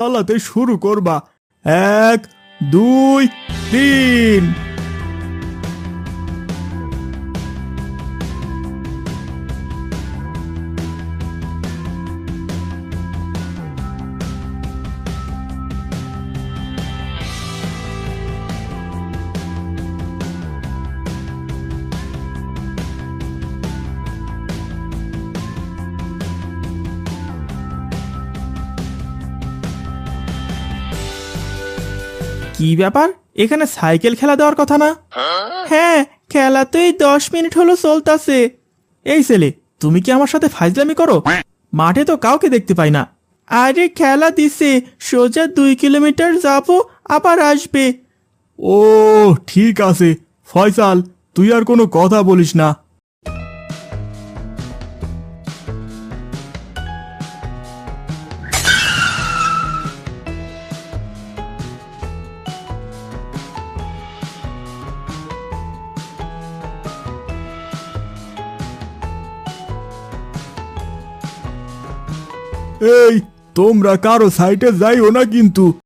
চালাতে শুরু করবা। 1 2 3। কি ব্যাপার, এখানে সাইকেল খেলা দেওয়ার কথা না? হ্যাঁ, খেলা তো এই 10 মিনিট হলো চলতেছে। এই ছেলে, তুমি কি আমার সাথে ফাইজলামি করো? মাঠে তো কাউকে দেখতে পাই না। আরে খেলা দিছে, সোজা 2 কিলোমিটার যাবো আবার আসবে। ও ঠিক আছে ফয়সাল, তুই আর কোনো কথা বলিস না। এই তোমরা কারো সাইটে যাইও না কিন্তু।